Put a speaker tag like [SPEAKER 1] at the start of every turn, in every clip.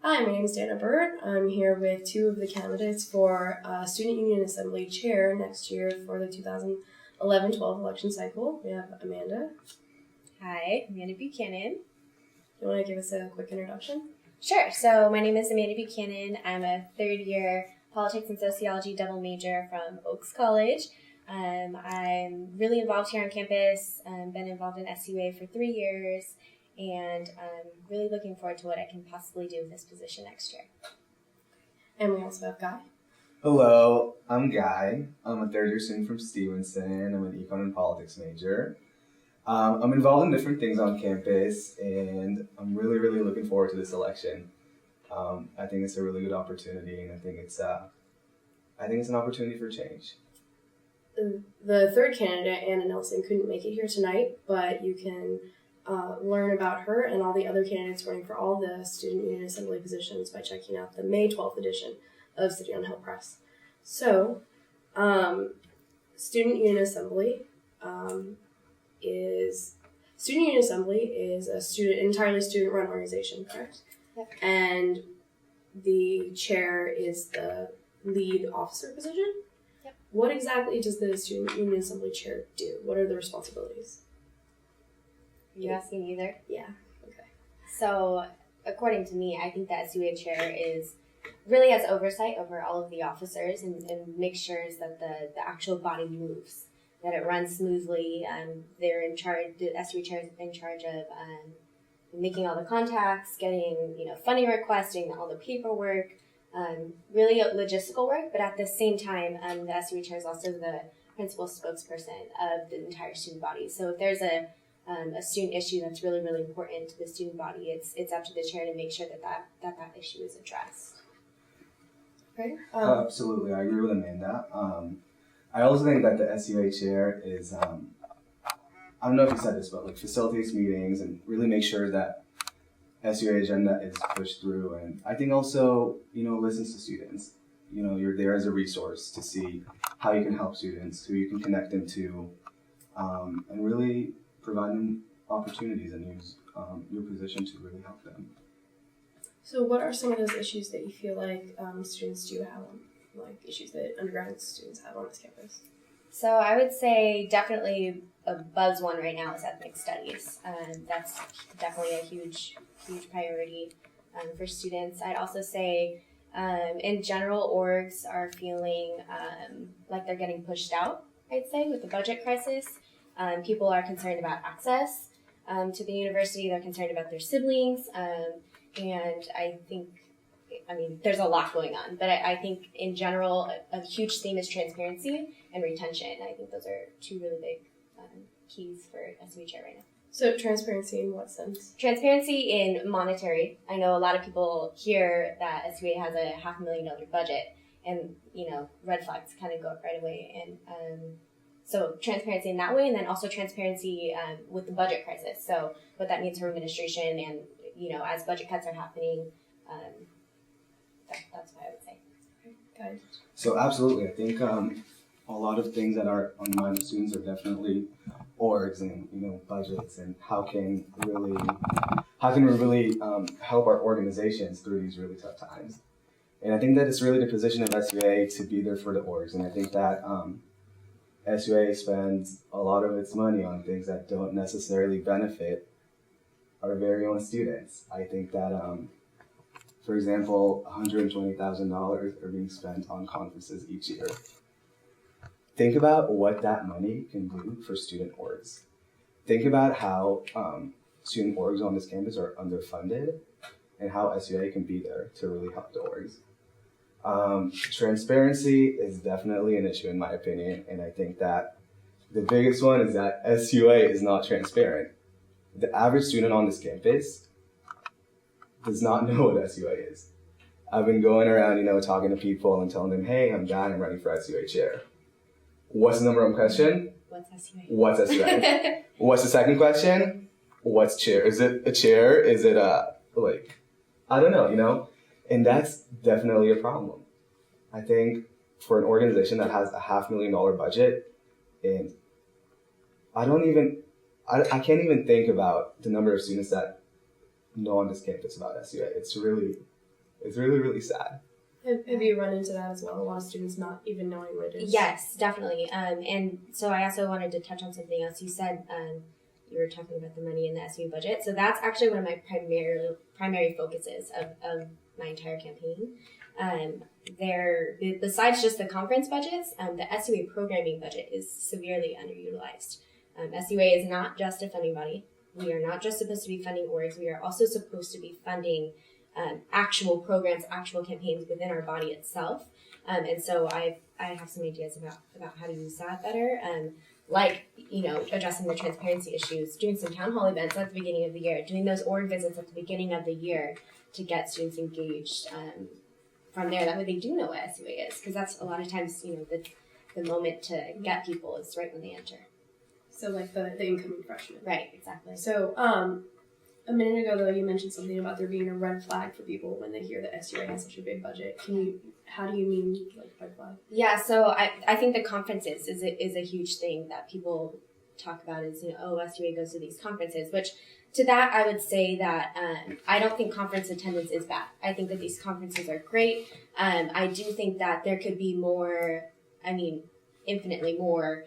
[SPEAKER 1] Hi, my name is Dana Bird. I'm here with two of the candidates for Student Union Assembly Chair next year for the 2011-12 election cycle. We have Amanda.
[SPEAKER 2] Hi, Amanda Buchanan.
[SPEAKER 1] You want to give us a quick introduction?
[SPEAKER 2] Sure. So my name is Amanda Buchanan. I'm a third-year politics and sociology double major from Oaks College. I'm really involved here on campus. Been involved in SUA for 3 years, and I'm really looking forward to what I can possibly do with this position next year.
[SPEAKER 1] And we also have Guy.
[SPEAKER 3] Hello, I'm Guy. I'm a third-year student from Stevenson. I'm an econ and politics major. I'm involved in different things on campus, and I'm really looking forward to this election. I think it's a really good opportunity, and I think it's an opportunity for change.
[SPEAKER 1] The third candidate, Anna Nelson, couldn't make it here tonight, but you can learn about her and all the other candidates running for all the Student Union Assembly positions by checking out the May 12th edition of City on Hill Press. So, Student Union Assembly is a entirely student-run organization, correct?
[SPEAKER 2] Yep.
[SPEAKER 1] And the chair is the lead officer position?
[SPEAKER 2] Yep.
[SPEAKER 1] What exactly does the Student Union Assembly chair do? What are the responsibilities?
[SPEAKER 2] You asking either?
[SPEAKER 1] Yeah. Okay.
[SPEAKER 2] So, according to me, I think that SUA chair really has oversight over all of the officers and makes sure that the actual body moves, that it runs smoothly. They're in charge. The SUA chair is in charge of making all the contacts, getting funding requests, doing all the paperwork, really logistical work. But at the same time, the SUA chair is also the principal spokesperson of the entire student body. So if there's a student issue that's really important to the student body, it's up to the chair to make sure that issue is addressed.
[SPEAKER 1] Okay.
[SPEAKER 3] Absolutely, I agree with Amanda. I also think that the SUA chair is, I don't know if you said this, but facilitates meetings and really makes sure that SUA agenda is pushed through. And I think also, listens to students. You're there as a resource to see how you can help students, who you can connect them to, and really provide them opportunities and use your position to really help them.
[SPEAKER 1] So what are some of those issues that you feel like students do have, like issues that undergraduate students have on this campus?
[SPEAKER 2] So I would say definitely a buzz one right now is ethnic studies. That's definitely a huge priority for students. I'd also say in general, orgs are feeling like they're getting pushed out, I'd say, with the budget crisis. People are concerned about access to the university. They're concerned about their siblings. And I think, there's a lot going on. But I think in general, a huge theme is transparency and retention. I think those are two really big keys for SUA chair right now.
[SPEAKER 1] So transparency in what sense?
[SPEAKER 2] Transparency in monetary. I know a lot of people hear that SUA has a $500,000 budget, and red flags kind of go up right away. And so transparency in that way, and then also transparency with the budget crisis. So what that means for administration, and as budget cuts are happening, that's what I would say.
[SPEAKER 1] Okay.
[SPEAKER 3] So absolutely, I think a lot of things that are on the mind of students are definitely orgs and budgets, and how can we really help our organizations through these really tough times. And I think that it's really the position of SUA to be there for the orgs, and I think that SUA spends a lot of its money on things that don't necessarily benefit our very own students. I think that, for example, $120,000 are being spent on conferences each year. Think about what that money can do for student orgs. Think about how student orgs on this campus are underfunded, and how SUA can be there to really help the orgs. Transparency is definitely an issue in my opinion, and I think that the biggest one is that SUA is not transparent. The average student on this campus does not know what SUA is. I've been going around, talking to people and telling them, hey, I'm Guy, I'm running for SUA chair. What's the number one question? What's SUA? What's the second question? What's chair? Is it a chair? Is it I don't know, And that's definitely a problem. I think for an organization that has a $500,000 budget, and I can't even think about the number of students that know on this campus about SUA. It's really It's really, really sad.
[SPEAKER 1] Have you run into that as well? A lot of students not even knowing what it is.
[SPEAKER 2] Yes, definitely. And so I also wanted to touch on something else. You said you were talking about the money in the SU budget. So that's actually one of my primary focuses of my entire campaign. Besides just the conference budgets, the SUA programming budget is severely underutilized. SUA is not just a funding body. We are not just supposed to be funding orgs. We are also supposed to be funding actual programs, actual campaigns within our body itself. And so I have some ideas about how to use that better. Like, addressing the transparency issues, doing some town hall events at the beginning of the year, doing those org visits at the beginning of the year to get students engaged from there. That way they do know what SUA is, because that's a lot of times, the moment to get people is right when they enter.
[SPEAKER 1] So like the incoming freshmen.
[SPEAKER 2] Right, exactly.
[SPEAKER 1] So a minute ago though, you mentioned something about there being a red flag for people when they hear that SUA has such a big budget. How do you mean like red flag?
[SPEAKER 2] Yeah, so I think the conferences is a huge thing that people talk about is, SUA goes to these conferences, which to that I would say that I don't think conference attendance is bad. I think that these conferences are great. I do think that there could be more, infinitely more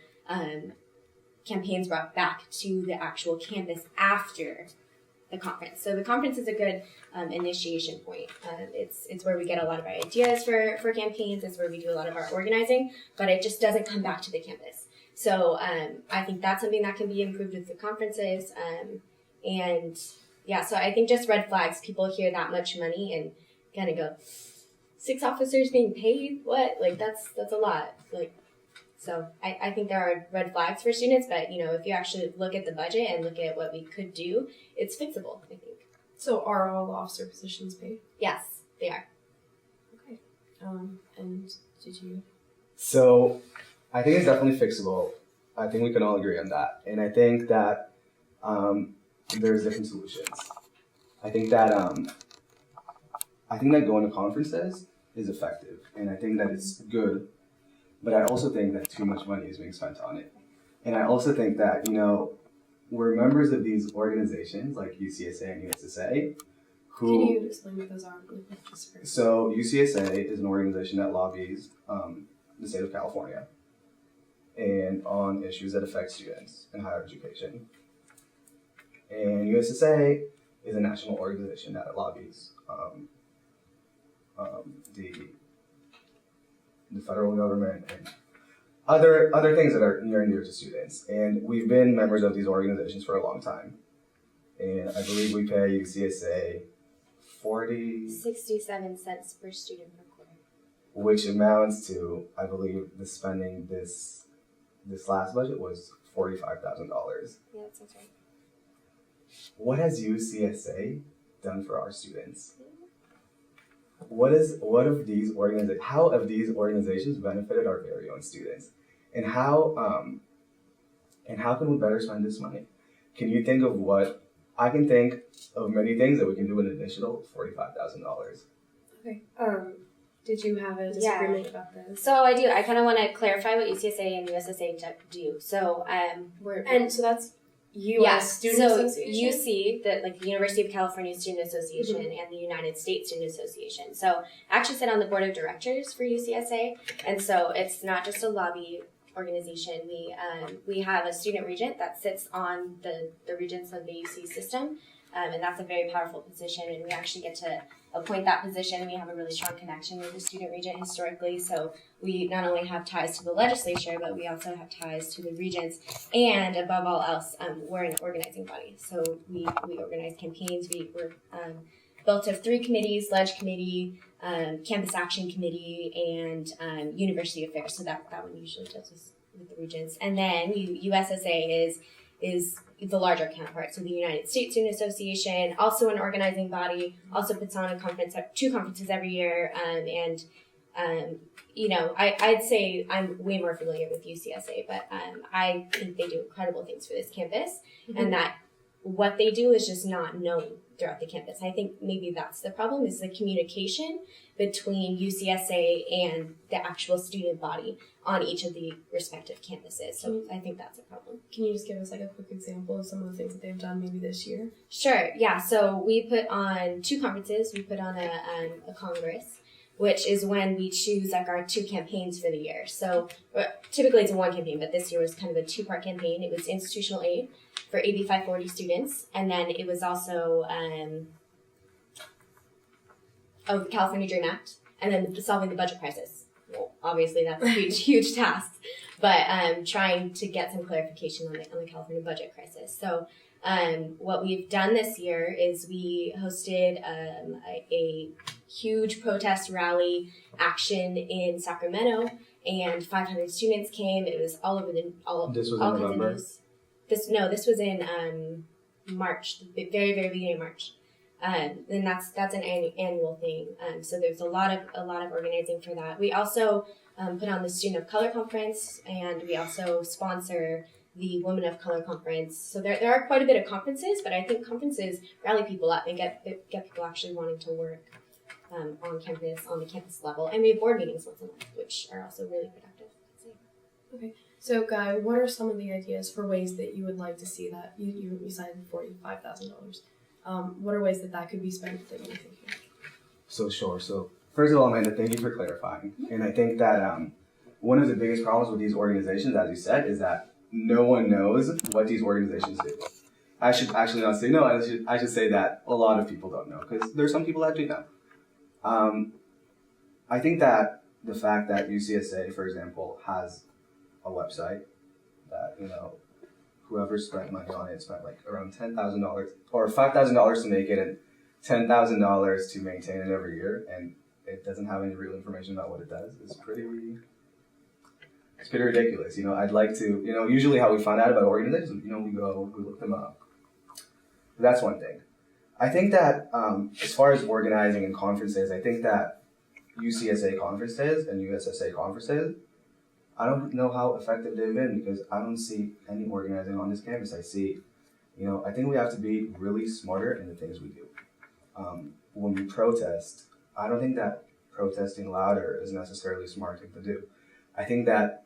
[SPEAKER 2] campaigns brought back to the actual campus after the conference. So the conference is a good initiation point. It's where we get a lot of our ideas for campaigns. It's where we do a lot of our organizing, but it just doesn't come back to the campus. So I think that's something that can be improved with the conferences. So I think just red flags. People hear that much money and kind of go, 6 officers being paid? What? Like that's a lot. So I think there are red flags for students, but if you actually look at the budget and look at what we could do, it's fixable, I think.
[SPEAKER 1] So are all officer positions paid?
[SPEAKER 2] Yes, they are.
[SPEAKER 1] Okay. And did you?
[SPEAKER 3] So I think it's definitely fixable. I think we can all agree on that. And I think that there's different solutions. I think that going to conferences is effective, and I think that it's good. But I also think that too much money is being spent on it. And I also think that, we're members of these organizations like UCSA and USSA.
[SPEAKER 1] Can you explain what those are?
[SPEAKER 3] So UCSA is an organization that lobbies the state of California and on issues that affect students in higher education. And USSA is a national organization that lobbies the federal government and other things that are near and dear to students. And we've been members of these organizations for a long time. And I believe we pay UCSA
[SPEAKER 2] 67 cents per student per quarter.
[SPEAKER 3] Which amounts to, I believe, the spending this last budget was $45,000.
[SPEAKER 2] Yeah, that sounds right.
[SPEAKER 3] What has UCSA done for our students? How have these organizations benefited our very own students? And how can we better spend this money? Can you think of what? I can think of many things that we can do with an additional $45,000.
[SPEAKER 1] Okay. Did you have a disagreement about this?
[SPEAKER 2] So I do. I kind of want to clarify what UCSA and USSA do. So
[SPEAKER 1] so that's U.S. Student Association?
[SPEAKER 2] UC, the University of California Student Association, and the United States Student Association. So I actually sit on the board of directors for UCSA, and so it's not just a lobby organization. We have a student regent that sits on the regents of the UC system, and that's a very powerful position, and we actually get to appoint that position. We have a really strong connection with the student regent historically, so we not only have ties to the legislature, but we also have ties to the regents, and above all else, we're an organizing body. So we organize campaigns. We're built of 3 committees: Ledge Committee, Campus Action Committee, and University Affairs. So that one usually deals with the regents. And then USSA is the larger counterpart. So the United States Student Association, also an organizing body, also puts on 2 conferences every year. I'd say I'm way more familiar with UCSA, but I think they do incredible things for this campus, and that what they do is just not known throughout the campus. I think maybe that's the problem, is the communication between UCSA and the actual student body on each of the respective campuses. So I think that's a problem.
[SPEAKER 1] Can you just give us like a quick example of some of the things that they've done maybe this year?
[SPEAKER 2] Sure, yeah. So we put on 2 conferences. We put on a Congress, which is when we choose like our 2 campaigns for the year. So typically it's a 1 campaign, but this year was kind of a 2-part campaign. It was institutional aid for AB 540 students, and then it was also the California Dream Act, and then solving the budget crisis. Well, obviously that's a huge, huge task, but trying to get some clarification on the California budget crisis. So what we've done this year is we hosted a huge protest rally action in Sacramento, and 500 students came. It was all over the
[SPEAKER 3] This was
[SPEAKER 2] all
[SPEAKER 3] in
[SPEAKER 2] kinds of
[SPEAKER 3] November?
[SPEAKER 2] news. This was in March, the very, very beginning of March. And that's an annual thing. So there's a lot of organizing for that. We also put on the Student of Color Conference, and we also sponsor the Women of Color Conference. So there are quite a bit of conferences, but I think conferences rally people up and get people actually wanting to work on campus, on the campus level. And we have board meetings once a month, which are also really productive.
[SPEAKER 1] Okay. So, Guy, what are some of the ideas for ways that you would like to see that you cited $45,000? What are ways that could be spent that you're thinking?
[SPEAKER 3] So sure. So first of all, Amanda, thank you for clarifying. And I think that one of the biggest problems with these organizations, as you said, is that no one knows what these organizations do. I should actually not say no. I should say that a lot of people don't know, because there's some people that do know. I think that the fact that UCSA, for example, has a website that, whoever spent money on it spent like around $10,000 or $5,000 to make it and $10,000 to maintain it every year, and it doesn't have any real information about what it does. It's pretty ridiculous. I'd like to, usually how we find out about organizations, we look them up. That's one thing. I think that as far as organizing and conferences, I think that UCSA conferences and USSA conferences, I don't know how effective they've been, because I don't see any organizing on this campus. I see, I think we have to be really smarter in the things we do. When we protest, I don't think that protesting louder is necessarily a smart thing to do. I think that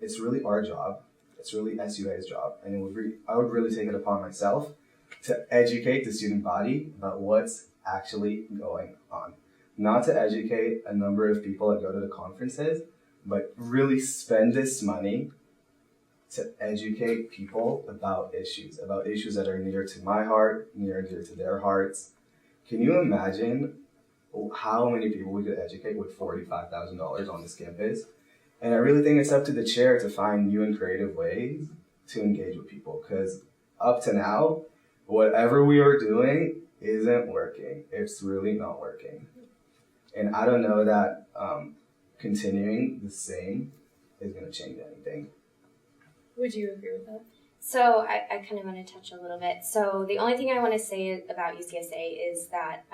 [SPEAKER 3] it's really our job, it's really SUA's job, and I would really take it upon myself to educate the student body about what's actually going on. Not to educate a number of people that go to the conferences, but really spend this money to educate people about issues that are near to my heart, near and dear to their hearts. Can you imagine how many people we could educate with $45,000 on this campus? And I really think it's up to the chair to find new and creative ways to engage with people, because up to now, whatever we are doing isn't working. It's really not working. And I don't know that continuing the same is going to change anything.
[SPEAKER 1] Would you agree with that?
[SPEAKER 2] So I kind of want to touch a little bit. So the only thing I want to say about UCSA is that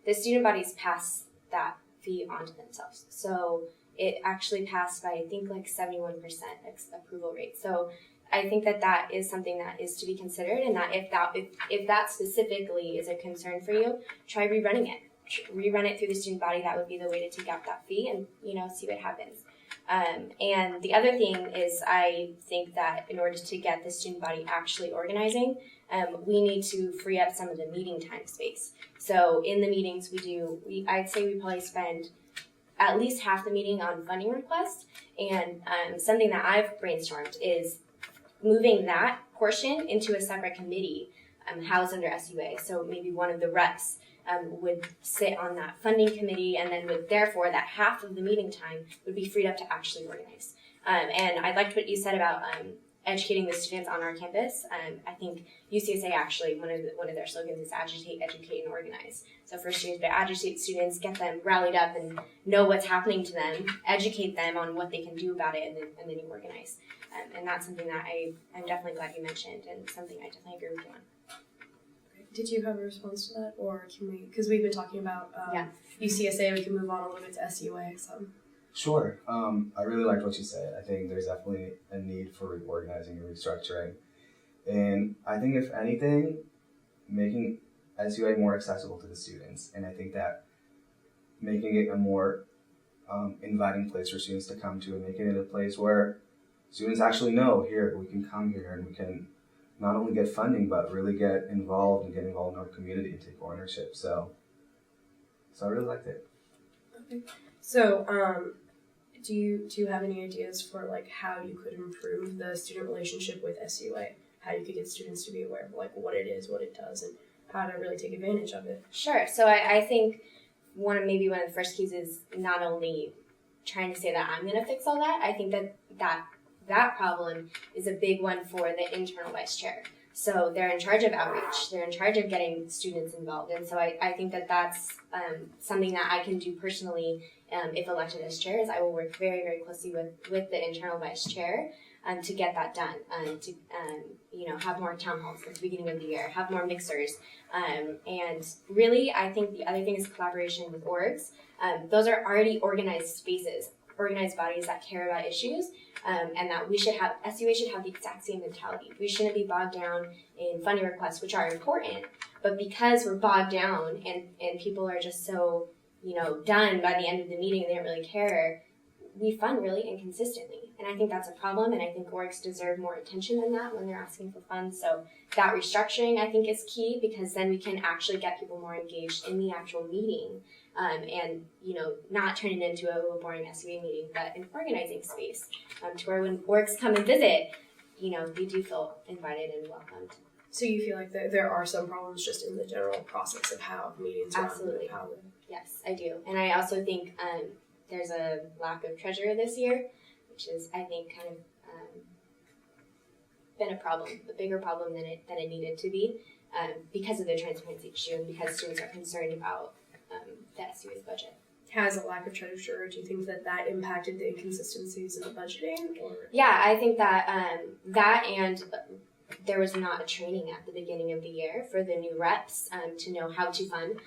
[SPEAKER 2] the student bodies pass that fee onto themselves. So it actually passed by, I think, like 71% approval rate. So I think that is something that is to be considered, and that if that specifically is a concern for you, try rerunning it. Rerun it through the student body. That would be the way to take out that fee and see what happens. And the other thing is, I think that in order to get the student body actually organizing, we need to free up some of the meeting time space. So in the meetings I'd say we probably spend at least half the meeting on funding requests, and something that I've brainstormed is moving that portion into a separate committee housed under SUA. So maybe one of the reps would sit on that funding committee, and then therefore that half of the meeting time would be freed up to actually organize. And I liked what you said about educating the students on our campus. I think UCSA actually, one of their slogans is agitate, educate, and organize. So first you have to agitate students, get them rallied up and know what's happening to them, educate them on what they can do about it, and then you organize. And that's something that I'm definitely glad you mentioned, and something I definitely agree with you on.
[SPEAKER 1] Did you have a response to that, or can we? Because we've been talking about UCSA, we can move on a little bit to SUA. So.
[SPEAKER 3] Sure. I really liked what you said. I think there's definitely a need for reorganizing and restructuring. And I think if anything, making SUA more accessible to the students, and I think that making it a more inviting place for students to come to, and making it a place where students actually know, here, we can come here and we can not only get funding, but really get involved in our community and take ownership. So I really liked it.
[SPEAKER 1] Okay. So, do you have any ideas for like how you could improve the student relationship with SUA? How you could get students to be aware of like what it is, what it does, and how to really take advantage of it?
[SPEAKER 2] Sure. So I think one of the first keys is not only trying to say that I'm going to fix all that. I think that problem is a big one for the internal vice chair. So they're in charge of outreach. They're in charge of getting students involved. And so I think that's something that I can do personally if elected as chair. Is I will work very, very closely with the internal vice chair to get that done. To have more town halls at the beginning of the year, have more mixers. And really, I think the other thing is collaboration with orgs. Those are already organized spaces, organized bodies that care about issues. And that SUA should have the exact same mentality. We shouldn't be bogged down in funding requests, which are important, but because we're bogged down and people are just so, done by the end of the meeting and they don't really care, we fund really inconsistently. And I think that's a problem, and I think orgs deserve more attention than that when they're asking for funds. So that restructuring, I think, is key, because then we can actually get people more engaged in the actual meeting. And not turn it into a boring SUA meeting, but an organizing space to where when orgs come and visit, we do feel invited and welcomed.
[SPEAKER 1] So you feel like there are some problems just in the general process of how meetings run?
[SPEAKER 2] Absolutely. Yes, I do. And I also think there's a lack of treasurer this year, which is, I think, kind of been a bigger problem than it needed to be, because of the transparency issue and because students are concerned about the SUA's budget.
[SPEAKER 1] Has a lack of treasurer, do you think that impacted the inconsistencies in the budgeting? Or?
[SPEAKER 2] Yeah, I think that and there was not a training at the beginning of the year for the new reps to know how to fund.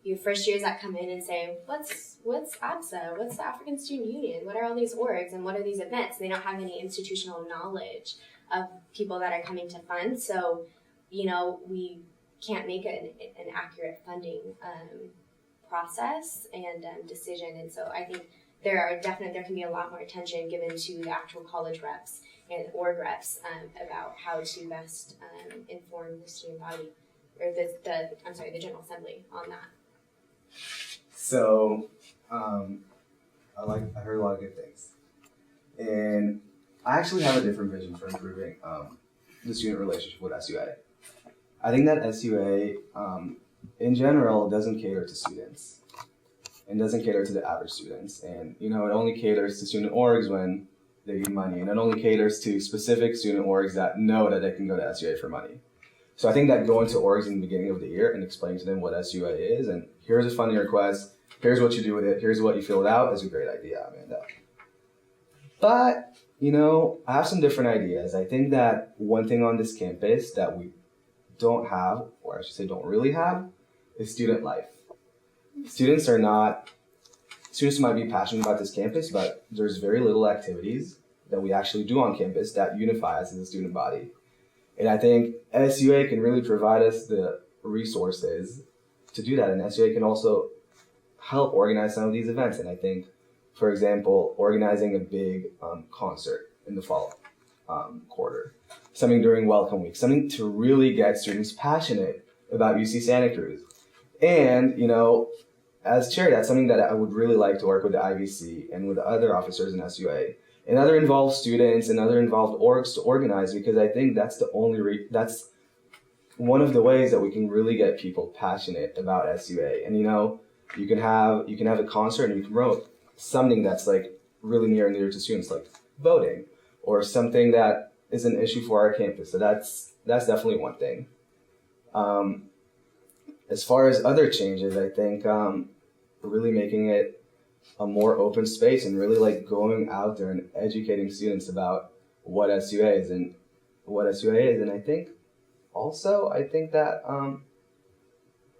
[SPEAKER 2] You have first years that come in and say, what's APSA? What's the African Student Union? What are all these orgs and what are these events? And they don't have any institutional knowledge of people that are coming to fund. So, we can't make an accurate funding process and decision. And so I think there can be a lot more attention given to the actual college reps and org reps about how to best inform the student body, or the General Assembly on that.
[SPEAKER 3] So, I heard a lot of good things, and I actually have a different vision for improving the student relationship with SUA. I think that SUA, in general, doesn't cater to students, and doesn't cater to the average students, and it only caters to student orgs when they need money, and it only caters to specific student orgs that know that they can go to SUA for money. So I think that going to orgs in the beginning of the year and explaining to them what SUA is, and here's a funding request, here's what you do with it, here's what you fill it out, is a great idea, Amanda. But, I have some different ideas. I think that one thing on this campus that we don't have, or I should say don't really have, is student life. Students might be passionate about this campus, but there's very little activities that we actually do on campus that unify us as a student body. And I think SUA can really provide us the resources to do that. And SUA can also help organize some of these events. And I think, for example, organizing a big concert in the fall quarter, something during Welcome Week, something to really get students passionate about UC Santa Cruz. And, as chair, that's something that I would really like to work with the IVC and with the other officers in SUA and other involved students and other involved orgs to organize, because I think that's that's one of the ways that we can really get people passionate about SUA. And you can have a concert and you can promote something that's like really near and dear to students, like voting, or something that is an issue for our campus. So that's definitely one thing. As far as other changes, I think really making it a more open space and really like going out there and educating students about what SUA is and And I think that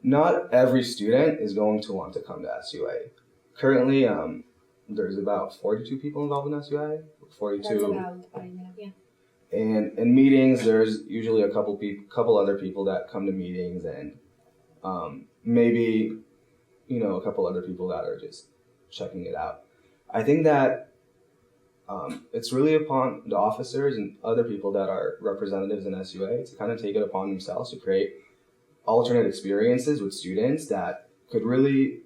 [SPEAKER 3] not every student is going to want to come to SUA. Currently, there's about 42 people involved in SUA. 42.
[SPEAKER 2] That's about, yeah.
[SPEAKER 3] And in meetings, there's usually a couple other people that come to meetings, and maybe a couple other people that are just checking it out. I think that it's really upon the officers and other people that are representatives in SUA to kind of take it upon themselves to create alternate experiences with students that could really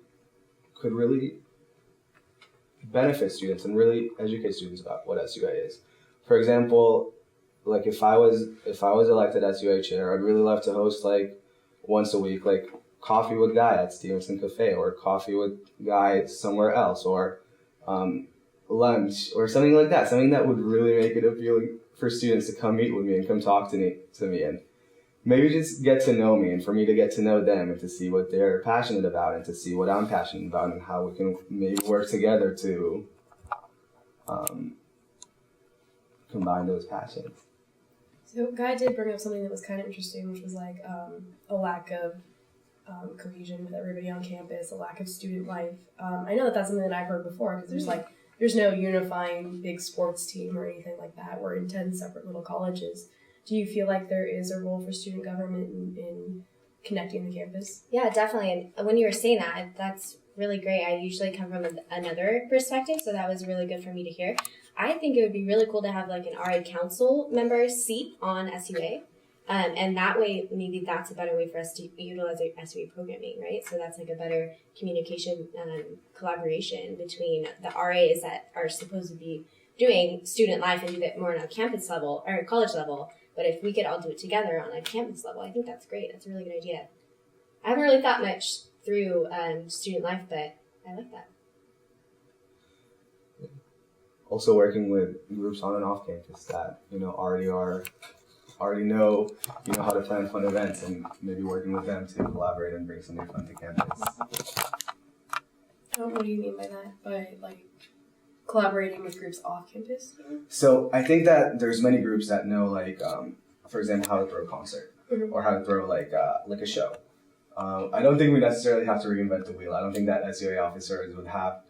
[SPEAKER 3] benefit students and really educate students about what SUA is. For example, like if I was elected SUA chair, I'd really love to host like once a week, like coffee with Guy at Stevenson Cafe, or coffee with Guy somewhere else, or lunch or something like that. Something that would really make it appealing for students to come meet with me and come talk to me and maybe just get to know me, and for me to get to know them and to see what they're passionate about and to see what I'm passionate about and how we can maybe work together to combine those passions.
[SPEAKER 1] So Guy did bring up something that was kind of interesting, which was like a lack of cohesion with everybody on campus, a lack of student life. I know that that's something that I've heard before, because there's no unifying big sports team or anything like that. We're in 10 separate little colleges. Do you feel like there is a role for student government in connecting the campus?
[SPEAKER 2] Yeah, definitely. And when you were saying that, that's really great. I usually come from another perspective, so that was really good for me to hear. I think it would be really cool to have like an RA council member seat on SUA. And that way, maybe that's a better way for us to utilize our SUA programming, right? So that's like a better communication collaboration between the RAs that are supposed to be doing student life and do that more on a campus level or college level. But if we could all do it together on a campus level, I think that's great. That's a really good idea. I haven't really thought much through student life, but I like that.
[SPEAKER 3] Also working with groups on and off campus that already know how to plan fun events, and maybe working with them to collaborate and bring something fun to campus.
[SPEAKER 1] What do you mean by that? By like collaborating with groups off campus?
[SPEAKER 3] So I think that there's many groups that know, like, for example, how to throw a concert,
[SPEAKER 1] Mm-hmm.
[SPEAKER 3] or how to throw like a show. I don't think we necessarily have to reinvent the wheel. I don't think that SUA officers would have,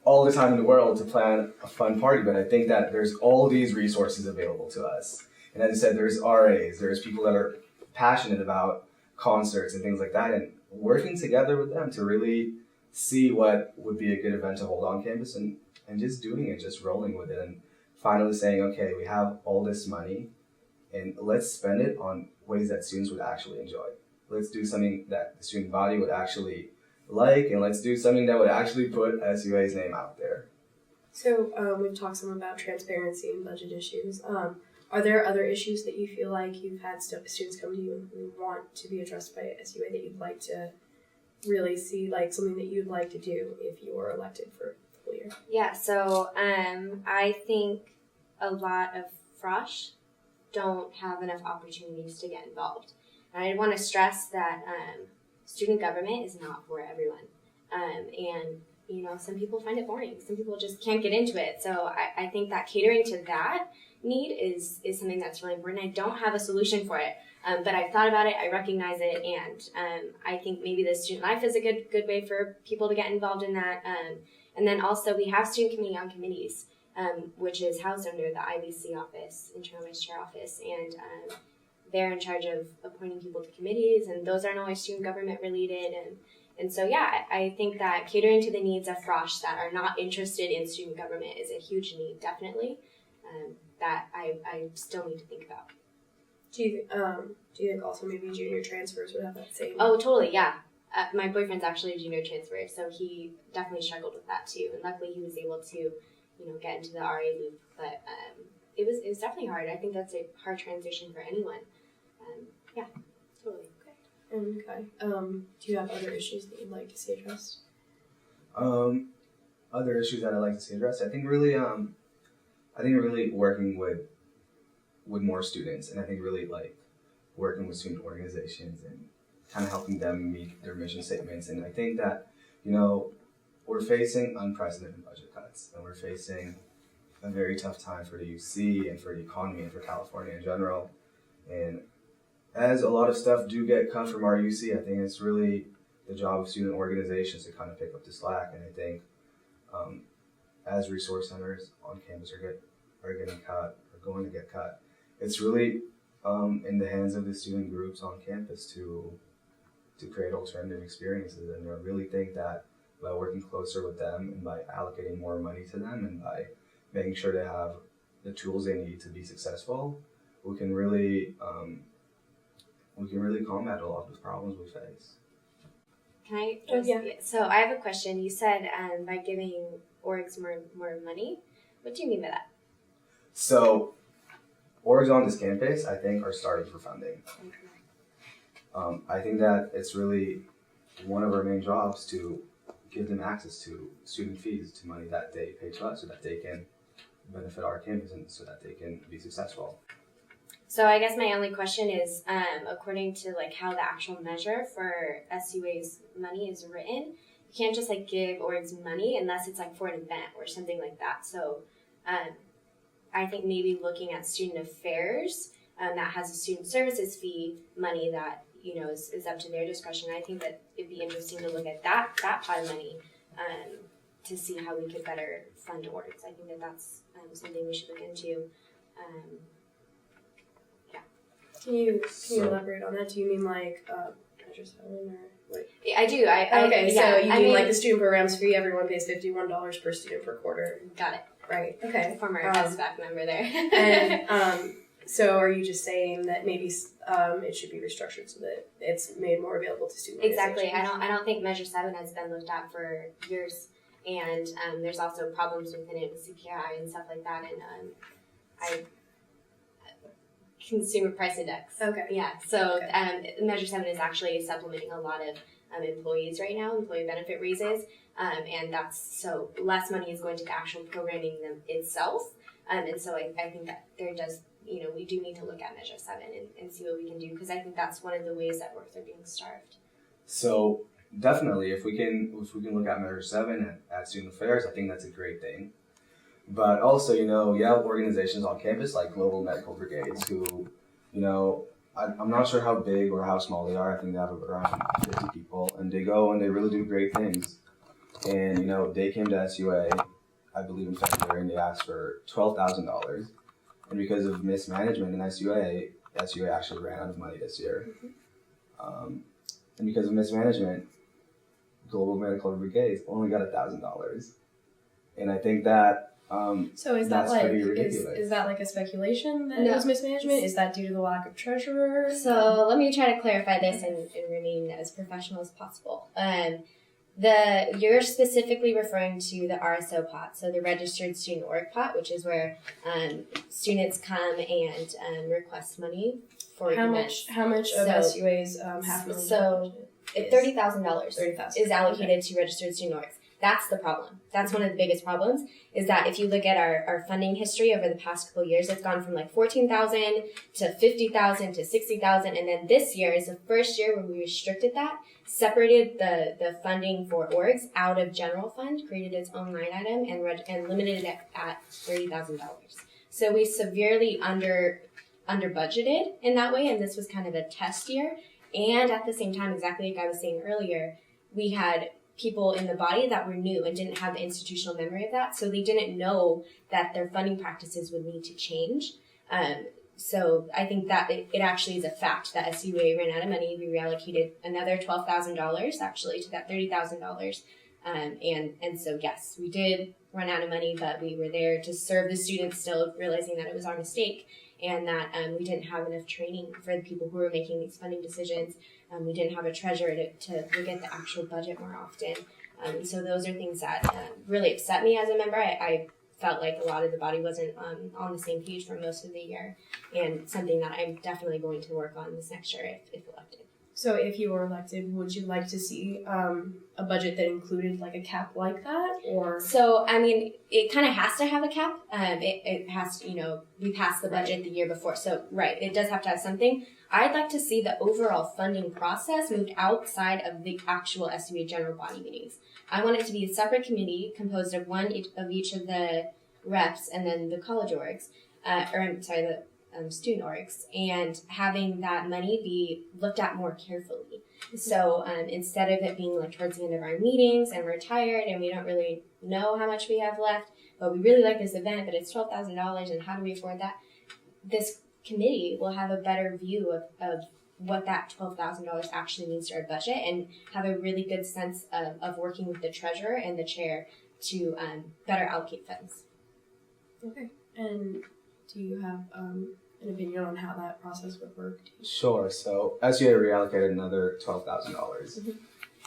[SPEAKER 3] all the time in the world to plan a fun party, but I think that there's all these resources available to us. And as I said, there's RAs, there's people that are passionate about concerts and things like that, and working together with them to really see what would be a good event to hold on campus, and just doing it, just rolling with it, and finally saying, okay, we have all this money, and let's spend it on ways that students would actually enjoy. Let's do something that the student body would actually like, and let's do something that would actually put SUA's name out there.
[SPEAKER 1] So we've talked some about transparency and budget issues. Are there other issues that you feel like you've had students come to you and want to be addressed by SUA that you'd like to really see, like something that you'd like to do if you were elected for the full year?
[SPEAKER 2] Yeah, so I think a lot of frosh don't have enough opportunities to get involved. And I want to stress that student government is not for everyone. And some people find it boring. Some people just can't get into it. So I think that catering to that need is something that's really important. I don't have a solution for it, but I've thought about it. I recognize it, and I think maybe the student life is a good way for people to get involved in that. And then also we have student committee on committees, which is housed under the IVC office, Internal Vice Chair office, and they're in charge of appointing people to committees, and those aren't always student government related. And so, yeah, I think that catering to the needs of frosh that are not interested in student government is a huge need, definitely, that I still need to think about.
[SPEAKER 1] Do you think also maybe junior transfers would have that same?
[SPEAKER 2] Oh, totally, yeah. My boyfriend's actually a junior transfer, so he definitely struggled with that too. And luckily, he was able to, get into the RA loop. But it was definitely hard. I think that's a hard transition for anyone. Yeah, totally.
[SPEAKER 1] Okay. Do you have other issues that you'd like to see addressed?
[SPEAKER 3] Other issues that I'd like to see addressed, I think really working with more students, and I think really like working with student organizations and kind of helping them meet their mission statements. And I think that, we're facing unprecedented budget cuts, and we're facing a very tough time for the UC and for the economy and for California in general. And as a lot of stuff do get cut from our UC, I think it's really the job of student organizations to kind of pick up the slack. And I think as resource centers on campus are getting cut, or going to get cut. It's really in the hands of the student groups on campus to create alternative experiences, and I really think that by working closer with them and by allocating more money to them and by making sure they have the tools they need to be successful, we can really combat a lot of the problems we face.
[SPEAKER 2] Can I?
[SPEAKER 1] Yeah.
[SPEAKER 2] So I have a question. You said by giving orgs more money. What do you mean by that?
[SPEAKER 3] So, orgs on this campus, I think, are starting for funding. I think that it's really one of our main jobs to give them access to student fees, to money that they pay to us so that they can benefit our campus and so that they can be successful.
[SPEAKER 2] So I guess my only question is, according to like how the actual measure for SUA's money is written, you can't just like give orgs money unless it's like for an event or something like that. So I think maybe looking at student affairs that has a student services fee money that is up to their discretion. I think that it'd be interesting to look at that pot of money to see how we could better fund orgs. I think that that's something we should look into.
[SPEAKER 1] Can you elaborate on that? Do you mean like Measure 7 or what?
[SPEAKER 2] I do.
[SPEAKER 1] Okay,
[SPEAKER 2] yeah,
[SPEAKER 1] so you mean like the student programs fee, everyone pays $51 per student per quarter.
[SPEAKER 2] Got it.
[SPEAKER 1] Right, okay.
[SPEAKER 2] Former SBAC member there.
[SPEAKER 1] And so are you just saying that maybe it should be restructured so that it's made more available to students?
[SPEAKER 2] Exactly. I don't think Measure 7 has been looked at for years, and there's also problems within it with CPI and stuff like that, and Consumer Price Index.
[SPEAKER 1] Okay.
[SPEAKER 2] Yeah. So Measure 7 is actually supplementing a lot of employees right now, employee benefit raises, and that's so less money is going to the actual programming itself, and so I think that there does, we do need to look at Measure 7 and see what we can do, because I think that's one of the ways that orgs are being starved.
[SPEAKER 3] So definitely, if we can look at Measure 7 at student affairs, I think that's a great thing. But also, you have organizations on campus like Global Medical Brigades who, I'm not sure how big or how small they are. I think they have around 50 people, and they go and they really do great things. And, they came to SUA, I believe in February, and they asked for $12,000. And because of mismanagement in SUA actually ran out of money this year. And because of mismanagement, Global Medical Brigades only got $1,000. And I think that
[SPEAKER 1] so is that like is that like a speculation that it was mismanagement? Is that due to the lack of treasurer?
[SPEAKER 2] So let me try to clarify this and remain as professional as possible. You're specifically referring to the RSO pot, so the Registered Student Org pot, which is where students come and request money for events.
[SPEAKER 1] How much of SUA's half million?
[SPEAKER 2] So $30,000 is allocated to Registered Student Orgs. That's the problem. That's one of the biggest problems, is that if you look at our funding history over the past couple of years, it's gone from like $14,000 to $50,000 to $60,000, and then this year is the first year where we restricted that, separated the funding for orgs out of general fund, created its own line item, and limited it at $30,000. So we severely under budgeted in that way, and this was kind of a test year. And at the same time, exactly like I was saying earlier, we had people in the body that were new and didn't have the institutional memory of that, so they didn't know that their funding practices would need to change. So I think that it actually is a fact that SUA ran out of money. We reallocated another $12,000 actually to that $30,000. And so yes, we did run out of money, but we were there to serve the students still, realizing that it was our mistake and that we didn't have enough training for the people who were making these funding decisions. We didn't have a treasurer to look at the actual budget more often. So those are things that really upset me as a member. I felt like a lot of the body wasn't on the same page for most of the year, and something that I'm definitely going to work on this next year if elected.
[SPEAKER 1] So if you were elected, would you like to see a budget that included like a cap like that, or?
[SPEAKER 2] So, I mean, it kind of has to have a cap. It has to, we passed the budget the year before. So, right, it does have to have something. I'd like to see the overall funding process moved outside of the actual SUA general body meetings. I want it to be a separate committee composed of one of each of the reps and then the college orgs, the student orgs, and having that money be looked at more carefully. So instead of it being like towards the end of our meetings and we're tired and we don't really know how much we have left, but we really like this event, but it's $12,000 and how do we afford that? this committee will have a better view of what that $12,000 actually means to our budget and have a really good sense of working with the treasurer and the chair to better allocate funds.
[SPEAKER 1] Okay. And do you have an opinion on how that process would work?
[SPEAKER 3] Sure. So SUA reallocated another $12,000.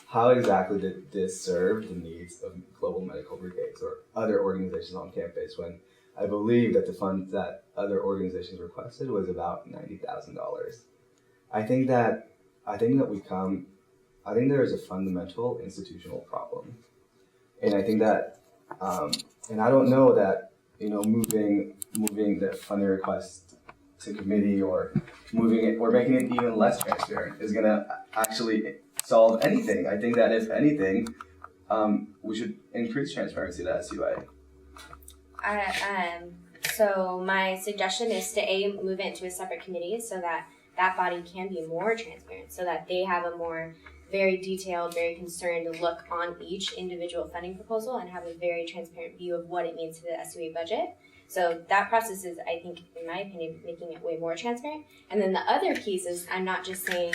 [SPEAKER 3] How exactly did this serve the needs of global medical brigades or other organizations on campus when I believe that the funds that other organizations requested was about $90,000? I think that there is a fundamental institutional problem, and I think that and I don't know that moving the funding request to committee or moving it or making it even less transparent is gonna actually solve anything. I think that if anything, we should increase transparency to SUA.
[SPEAKER 2] So my suggestion is to move it into a separate committee so that that body can be more transparent, so that they have a more very detailed, very concerned look on each individual funding proposal and have a very transparent view of what it means to the SUA budget. So that process is, I think, in my opinion, making it way more transparent. And then the other piece is I'm not just saying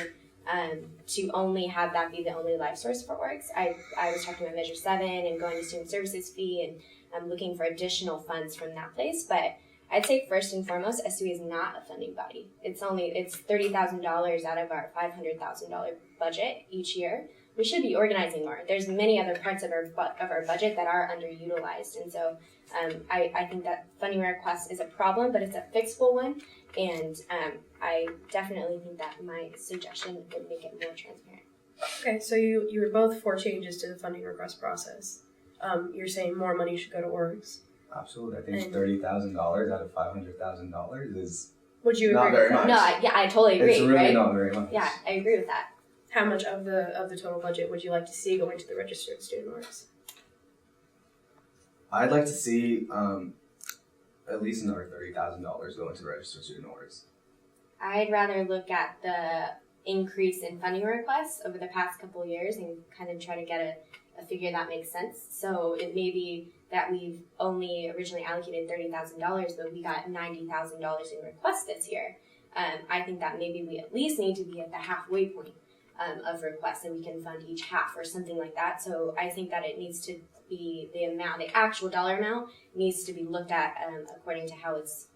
[SPEAKER 2] to only have that be the only life source for orgs. I was talking about Measure 7 and going to student services fee, and I'm looking for additional funds from that place. But I'd say first and foremost, SUA is not a funding body. It's $30,000 out of our $500,000 budget each year. We should be organizing more. There's many other parts of our budget that are underutilized, and so I think that funding request is a problem, but it's a fixable one, and I definitely think that my suggestion would make it more transparent.
[SPEAKER 1] Okay, so you were both for changes to the funding request process. You're saying more money should go to orgs.
[SPEAKER 3] Absolutely, I think $30,000 out of $500,000 is
[SPEAKER 1] would you
[SPEAKER 3] not
[SPEAKER 1] agree
[SPEAKER 3] very
[SPEAKER 1] with
[SPEAKER 3] much.
[SPEAKER 1] that?
[SPEAKER 2] No, I totally agree.
[SPEAKER 3] It's really
[SPEAKER 2] right?
[SPEAKER 3] not very much.
[SPEAKER 2] Yeah, I agree with that.
[SPEAKER 1] How much of the total budget would you like to see going to the registered student orgs?
[SPEAKER 3] I'd like to see at least another $30,000 go into the registered student orgs.
[SPEAKER 2] I'd rather look at the increase in funding requests over the past couple of years and kind of try to get a figure that makes sense. So it may be that we've only originally allocated $30,000, but we got $90,000 in requests this year. I think that maybe we at least need to be at the halfway point of requests, and we can fund each half or something like that. So I think that it needs to be the actual dollar amount needs to be looked at according to how it's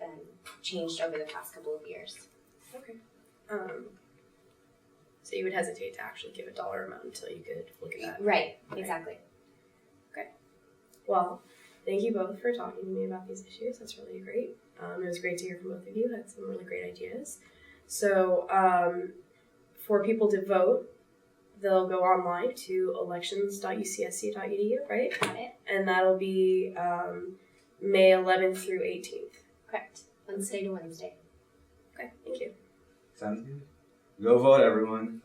[SPEAKER 2] changed over the past couple of years.
[SPEAKER 1] Okay. So you would hesitate to actually give a dollar amount until you could look at that.
[SPEAKER 2] Right, exactly.
[SPEAKER 1] Okay. Well, thank you both for talking to me about these issues. That's really great. It was great to hear from both of you. Had some really great ideas. So for people to vote, they'll go online to elections.ucsc.edu, right?
[SPEAKER 2] Got it.
[SPEAKER 1] And that'll be May 11th through 18th.
[SPEAKER 2] Correct. Wednesday to Wednesday.
[SPEAKER 1] Okay, thank you.
[SPEAKER 3] Sounds good. Go vote, everyone.